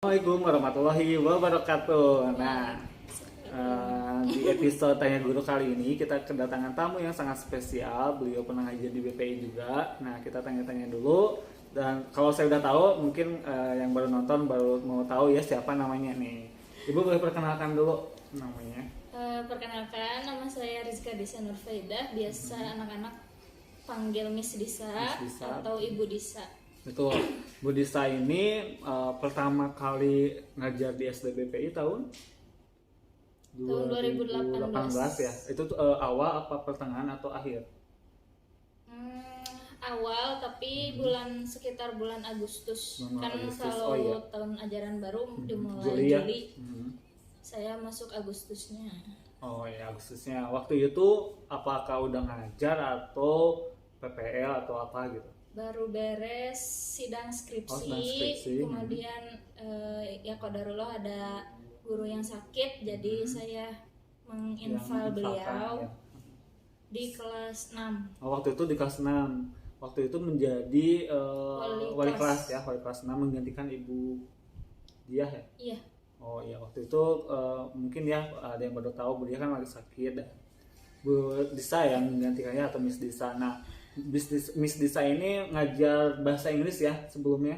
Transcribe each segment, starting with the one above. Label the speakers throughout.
Speaker 1: Assalamualaikum warahmatullahi wabarakatuh. Nah, di episode Tanya Guru kali ini kita kedatangan tamu yang sangat spesial. Beliau pernah ngajar di BPI juga. Nah, kita tanya-tanya dulu. Dan kalau saya udah tahu, mungkin yang baru nonton baru mau tahu ya siapa namanya nih. Ibu boleh perkenalkan dulu namanya.
Speaker 2: Perkenalkan, nama saya Rizka Disa Nurfaidah. Biasa anak-anak panggil Miss Disa,
Speaker 1: Miss Disa.
Speaker 2: atau Ibu Disa.
Speaker 1: Betul. Bu Disa ini pertama kali ngajar di SD BPI tahun 2018 ya. Itu awal apa pertengahan atau akhir?
Speaker 2: Awal, tapi sekitar bulan Agustus.
Speaker 1: Bulan
Speaker 2: Kan
Speaker 1: Agustus,
Speaker 2: kalau
Speaker 1: oh iya.
Speaker 2: tahun ajaran baru dimulai
Speaker 1: Juli ya?
Speaker 2: Juli. Saya masuk Agustusnya.
Speaker 1: Oh ya, Agustusnya. Waktu itu apakah udah ngajar atau PPL atau apa gitu?
Speaker 2: Baru beres sidang skripsi,
Speaker 1: Oh, sidang skripsi.
Speaker 2: kemudian ya qadarullah ada guru yang sakit, jadi saya menginval beliau
Speaker 1: ya.
Speaker 2: di kelas 6.
Speaker 1: Oh, waktu itu di kelas 6. Waktu itu menjadi wali kelas ya, wali kelas 6 menggantikan Ibu Diah ya?
Speaker 2: Iya.
Speaker 1: Oh iya, waktu itu mungkin ya ada yang baru tahu Bu Diah kan lagi sakit dan Bu Disa yang menggantikannya atau Miss Disa. Nah, Miss Disa ini ngajar bahasa Inggris ya sebelumnya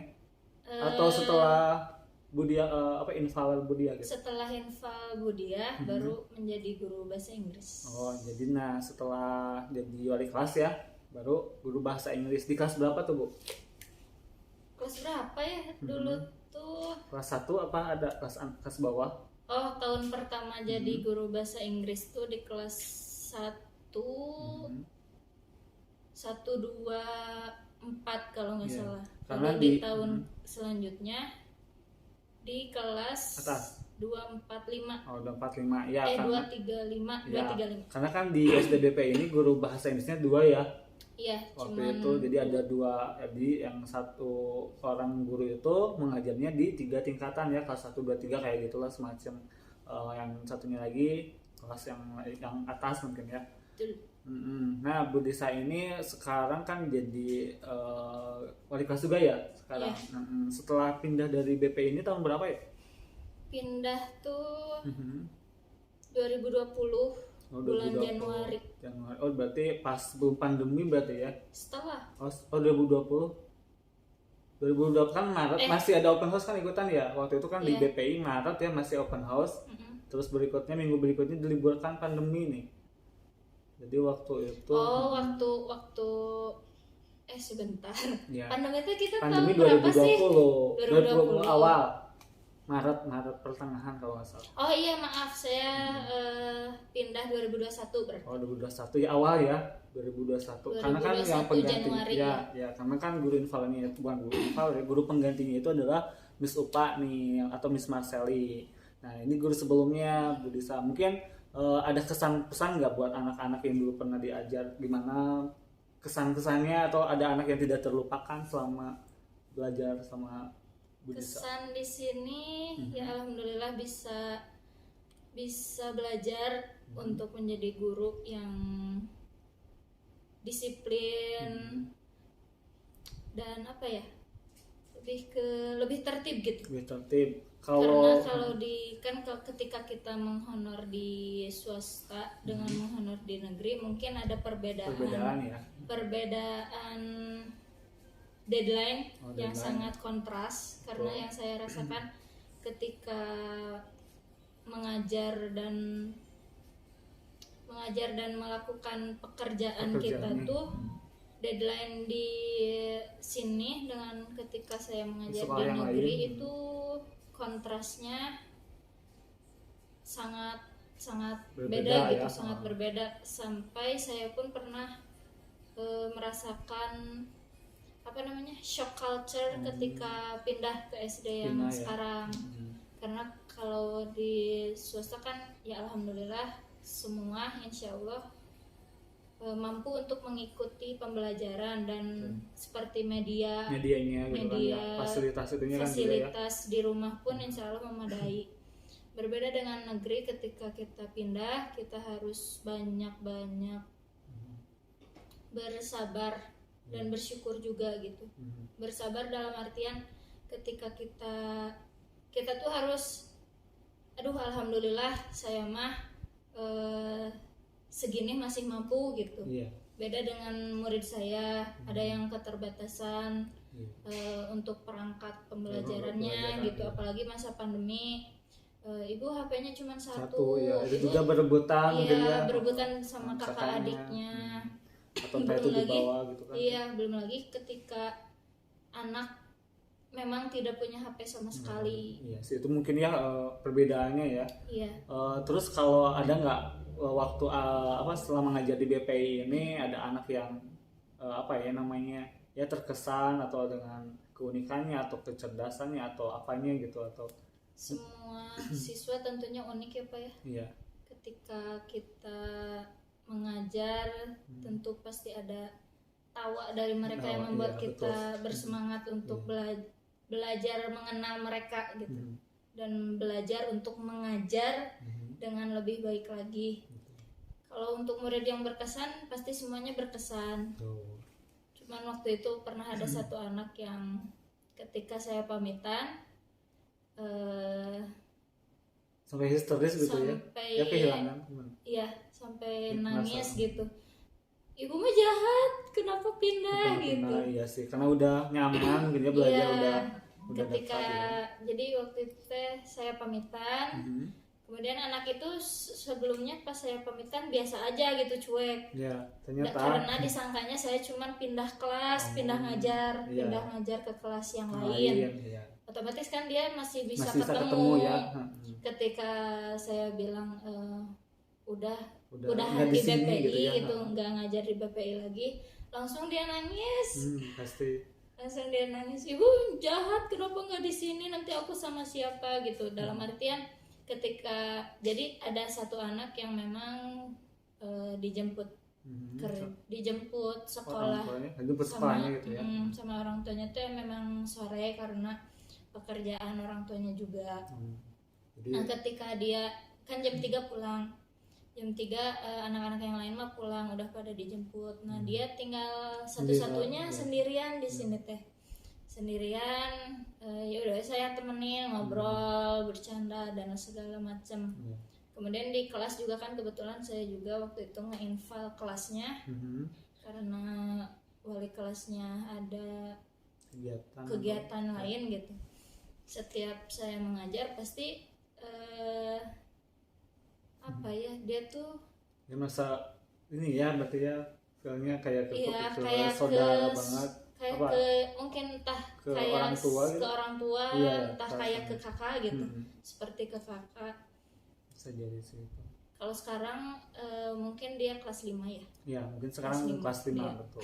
Speaker 1: atau setelah Budia infal Budia gitu.
Speaker 2: Setelah infal Budia baru menjadi guru bahasa Inggris.
Speaker 1: Oh, jadi nah setelah jadi wali kelas ya baru guru bahasa Inggris di kelas berapa tuh, Bu?
Speaker 2: Kelas berapa ya dulu tuh?
Speaker 1: Kelas 1 apa ada kelas bawah?
Speaker 2: Oh, tahun pertama jadi guru bahasa Inggris tuh di kelas 1 1, 2, 4 kalau nggak salah.
Speaker 1: Karena
Speaker 2: Lalu di tahun selanjutnya di kelas
Speaker 1: atas
Speaker 2: 2, 4, 5.
Speaker 1: Oh, 245 ya.
Speaker 2: 2, 3, 5,
Speaker 1: ya,
Speaker 2: 2, 3, 5.
Speaker 1: karena kan di SDBP ini guru bahasa Inggrisnya 2 ya.
Speaker 2: Iya,
Speaker 1: Waktu itu jadi ada 2, jadi yang satu orang guru itu mengajarnya di 3 tingkatan ya, kelas 1, 2, 3 kayak gitulah semacam. Yang satunya lagi kelas yang atas mungkin ya. Nah, Bu Disa ini sekarang kan jadi wali kelas juga ya sekarang.
Speaker 2: Iya.
Speaker 1: Setelah pindah dari BP ini tahun berapa ya?
Speaker 2: Pindah tuh 2020 bulan
Speaker 1: 2020.
Speaker 2: Januari.
Speaker 1: Oh, berarti pas sebelum pandemi berarti ya?
Speaker 2: Setelah.
Speaker 1: Oh 2020 kan Maret masih ada open house kan ikutan ya? Waktu itu kan di BPI Maret ya masih open house. Terus berikutnya minggu berikutnya diliburkan pandemi nih. Jadi waktu itu
Speaker 2: waktu sebentar.
Speaker 1: Ya.
Speaker 2: Pandemi itu kita
Speaker 1: Pandemi
Speaker 2: tahun berapa sih?
Speaker 1: 2020 awal. Maret pertengahan kalau nggak salah.
Speaker 2: Oh iya, maaf, saya pindah 2021 berarti.
Speaker 1: Oh, 2021 ya awal ya, 2021. Karena kan yang pengganti
Speaker 2: Januari,
Speaker 1: ya karena kan guru infalnya itu bukan guru infal ya, guru penggantinya itu adalah Miss Upa nih atau Miss Marceli. Nah, ini guru sebelumnya Bu Disa. Mungkin ada kesan-pesan nggak buat anak-anak yang dulu pernah diajar, gimana kesan-kesannya atau ada anak yang tidak terlupakan selama belajar sama Bu Disa?
Speaker 2: Kesan di sini ya alhamdulillah bisa belajar untuk menjadi guru yang disiplin dan apa ya, lebih tertib gitu.
Speaker 1: Lebih tertib.
Speaker 2: Karena ketika kita menghonor di swasta dengan menghonor di negeri mungkin ada perbedaan
Speaker 1: ya.
Speaker 2: Perbedaan deadline yang sangat kontras. Karena yang saya rasakan ketika mengajar dan melakukan pekerjaan kita tuh deadline di sini dengan ketika saya mengajar di negeri itu kontrasnya sangat beda gitu, sangat berbeda. Sampai saya pun pernah merasakan shock culture ketika pindah ke SD yang sekarang. Karena kalau di swasta kan ya alhamdulillah semua insya Allah mampu untuk mengikuti pembelajaran dan seperti
Speaker 1: medianya gitu kan,
Speaker 2: fasilitas di rumah pun insya Allah memadai. Berbeda dengan negeri, ketika kita pindah kita harus banyak bersabar dan bersyukur juga gitu. Bersabar dalam artian ketika kita kita tuh harus, aduh alhamdulillah saya mah segini masih mampu gitu.
Speaker 1: Iya.
Speaker 2: Beda dengan murid saya, ada yang keterbatasan untuk perangkat pembelajarannya gitu, apalagi masa pandemi. Ibu HP-nya cuma satu
Speaker 1: ya. Itu
Speaker 2: ibu
Speaker 1: juga berebutan mungkin ya,
Speaker 2: berebutan sama kakak adiknya.
Speaker 1: Atau entah itu dibawa gitu kan.
Speaker 2: Iya, belum lagi ketika anak memang tidak punya HP sama sekali.
Speaker 1: Iya sih, itu mungkin ya perbedaannya ya.
Speaker 2: Iya.
Speaker 1: Terus kalau ada nggak waktu selama ngajar di BPI ini ada anak yang ya terkesan atau dengan keunikannya atau kecerdasannya atau apanya gitu, atau
Speaker 2: semua siswa tentunya unik ya Pak ya.
Speaker 1: Iya.
Speaker 2: Ketika kita mengajar tentu pasti ada tawa dari mereka yang membuat kita bersemangat untuk belajar mengenal mereka gitu, dan belajar untuk mengajar dengan lebih baik lagi. Kalau untuk murid yang berkesan pasti semuanya berkesan. Cuman waktu itu pernah ada satu anak yang ketika saya pamitan
Speaker 1: sampai histeris gitu ya kehilangan.
Speaker 2: Iya, sampai nangis gitu. Ibu mah jahat, kenapa pindah gitu.
Speaker 1: Iya sih, karena udah nyaman gitu ya belajar, udah
Speaker 2: ketika
Speaker 1: dekat,
Speaker 2: jadi waktu itu saya pamitan. Kemudian anak itu sebelumnya pas saya pamitan biasa aja gitu, cuek.
Speaker 1: Ya, ternyata
Speaker 2: karena disangkanya saya cuma pindah kelas, pindah ngajar ke kelas yang lain.
Speaker 1: Iya.
Speaker 2: Otomatis kan dia masih bisa
Speaker 1: ketemu ya.
Speaker 2: Ketika saya bilang udah
Speaker 1: di
Speaker 2: BPI gitu, nggak ngajar di BPI lagi, langsung dia nangis.
Speaker 1: Pasti.
Speaker 2: Langsung dia nangis, ibu jahat, kenapa nggak di sini, nanti aku sama siapa gitu. Dalam artian ketika jadi ada satu anak yang memang dijemput sekolah sama orang tuanya tuh yang memang sore karena pekerjaan orang tuanya juga. Nah ketika dia kan jam 3 pulang, jam 3 anak-anak yang lain mah pulang udah pada dijemput. Nah dia tinggal satu-satunya sendirian di sini teh, sendirian. Ya udah saya temenin, ngobrol, bercanda dan segala macam. Kemudian di kelas juga kan kebetulan saya juga waktu itu nge-inval kelasnya karena wali kelasnya ada kegiatan lain gitu. Setiap saya mengajar pasti dia tuh
Speaker 1: ya masa ini ya berarti ya feelnya kayak saudara banget,
Speaker 2: mungkin entah
Speaker 1: ke
Speaker 2: kayak
Speaker 1: orang tua gitu.
Speaker 2: Ke orang tua entah kayak ke kakak gitu. Seperti ke kakak
Speaker 1: bisa jadi sih.
Speaker 2: Kalau sekarang mungkin dia kelas 5 ya.
Speaker 1: Ya mungkin sekarang kelas 5 ya. Betul.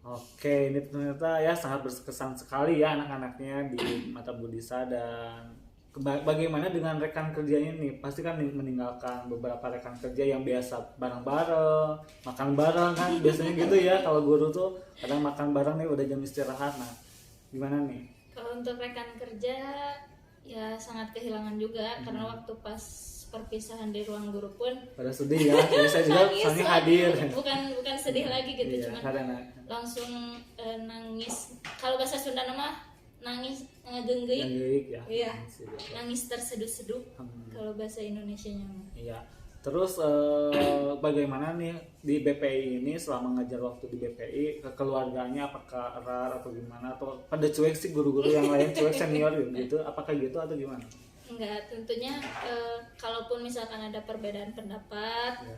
Speaker 1: Oke, ini ternyata ya sangat berkesan sekali ya anak-anaknya di mata Budisa. Dan bagaimana dengan rekan kerjanya nih? Pasti kan meninggalkan beberapa rekan kerja yang biasa bareng-bareng, makan bareng kan biasanya gitu ya. Kalau guru tuh kadang makan bareng nih udah jam istirahat. Nah, gimana nih?
Speaker 2: Kalau untuk rekan kerja ya sangat kehilangan juga karena waktu pas perpisahan di ruang guru pun
Speaker 1: pada sedih ya. Saya juga soalnya hadir.
Speaker 2: Bukan sedih lagi gitu, cuman langsung nangis. Kalau bahasa Sunda nama nangis ngegenggeik ya. Iya. Nangis terseduh-seduh kalau bahasa Indonesianya mah.
Speaker 1: Iya. Terus bagaimana nih di BPI ini selama ngajar waktu di BPI, keluarganya apakah erat atau gimana, atau pada cuek sih guru-guru yang lain, cuek senior gitu, apakah gitu atau gimana?
Speaker 2: Enggak, tentunya kalaupun misalkan ada perbedaan pendapat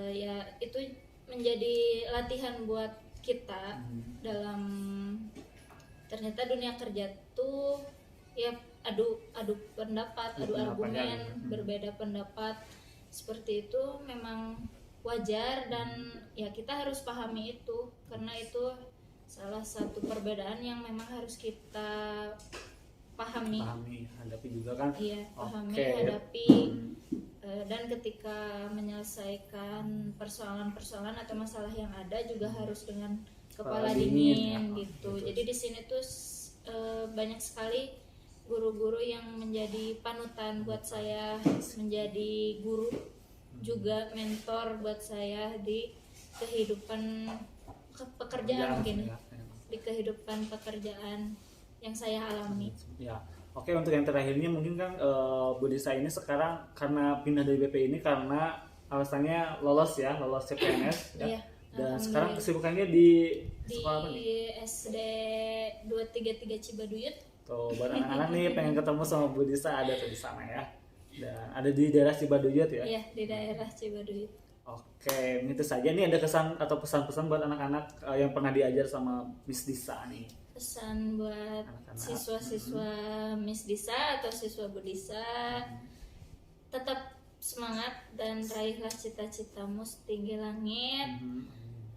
Speaker 2: ya itu menjadi latihan buat kita dalam ternyata dunia kerja tuh ya adu pendapat, adu argumen, berbeda pendapat seperti itu memang wajar dan ya kita harus pahami itu karena itu salah satu perbedaan yang memang harus kita pahami
Speaker 1: hadapi juga kan.
Speaker 2: Iya, pahami, hadapi. Dan ketika menyelesaikan persoalan-persoalan atau masalah yang ada juga harus dengan kepala dingin ya. Gitu. Jadi di sini tuh banyak sekali guru-guru yang menjadi panutan buat saya, menjadi guru juga mentor buat saya di kehidupan pekerjaan mungkin ya. Di kehidupan pekerjaan yang saya alami.
Speaker 1: Ya, Oke, untuk yang terakhirnya mungkin kan Bu Disa ini sekarang karena pindah dari BP ini karena alasannya lolos CPNS ya.
Speaker 2: Iya,
Speaker 1: Dan
Speaker 2: alhamdulillah.
Speaker 1: sekarang kesibukannya di
Speaker 2: Di
Speaker 1: sekolah apa nih?
Speaker 2: SD 233 Cibaduyut.
Speaker 1: Tuh, buat anak-anak nih pengen ketemu sama Bu Disa ada tuh di sana ya. Dan ada di daerah Cibaduyut ya.
Speaker 2: Iya, di daerah Cibaduyut.
Speaker 1: Oke, itu saja nih ada kesan atau pesan-pesan buat anak-anak yang pernah diajar sama Miss Disa nih.
Speaker 2: Pesan buat
Speaker 1: Anak-anak.
Speaker 2: siswa-siswa Miss Disa atau siswa Bu Disa, tetap semangat dan raihlah cita-citamu setinggi langit.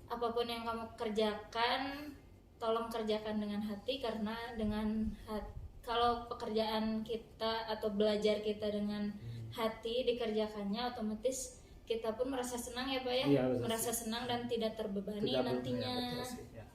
Speaker 2: Apapun yang kamu kerjakan, tolong kerjakan dengan hati, karena dengan kalau pekerjaan kita atau belajar kita dengan hati dikerjakannya, otomatis kita pun merasa senang ya Pak ya,
Speaker 1: Iya, betul
Speaker 2: merasa
Speaker 1: sih.
Speaker 2: senang dan tidak terbebani
Speaker 1: Tidak
Speaker 2: nantinya.
Speaker 1: berbeda, betul sih, ya.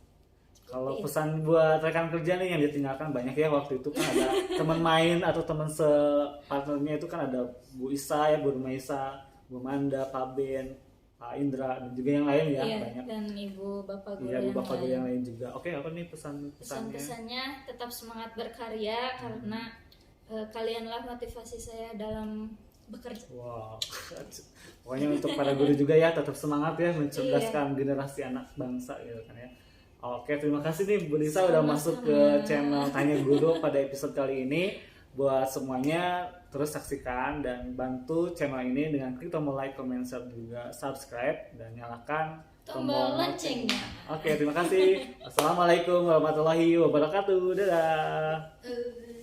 Speaker 1: Kalau pesan buat rekan kerja nih yang ditinggalkan banyak ya, waktu itu kan ada teman main atau teman separtnernya itu kan ada Bu Isa ya, Bu Rumaisa, Bu Manda, Pak Ben, Pak Indra dan juga yang lain ya,
Speaker 2: Iya,
Speaker 1: banyak.
Speaker 2: dan ibu bapak guru
Speaker 1: Iya, Bu
Speaker 2: yang
Speaker 1: Bapak guru
Speaker 2: lain.
Speaker 1: yang lain juga. Oke, apa nih pesan-pesannya?
Speaker 2: Pesan-pesannya tetap semangat berkarya, karena kalianlah motivasi saya dalam bekerja.
Speaker 1: Wow. Pokoknya untuk para guru juga ya tetap semangat ya mencerdaskan generasi anak bangsa gitu kan ya. Oke, terima kasih nih Bu Disa udah masuk ke channel Tanya Guru pada episode kali ini. Buat semuanya terus saksikan dan bantu channel ini dengan klik tombol like, comment, share juga subscribe dan nyalakan
Speaker 2: Tombol loncengnya.
Speaker 1: Oke, terima kasih. Assalamualaikum warahmatullahi wabarakatuh. Dadah.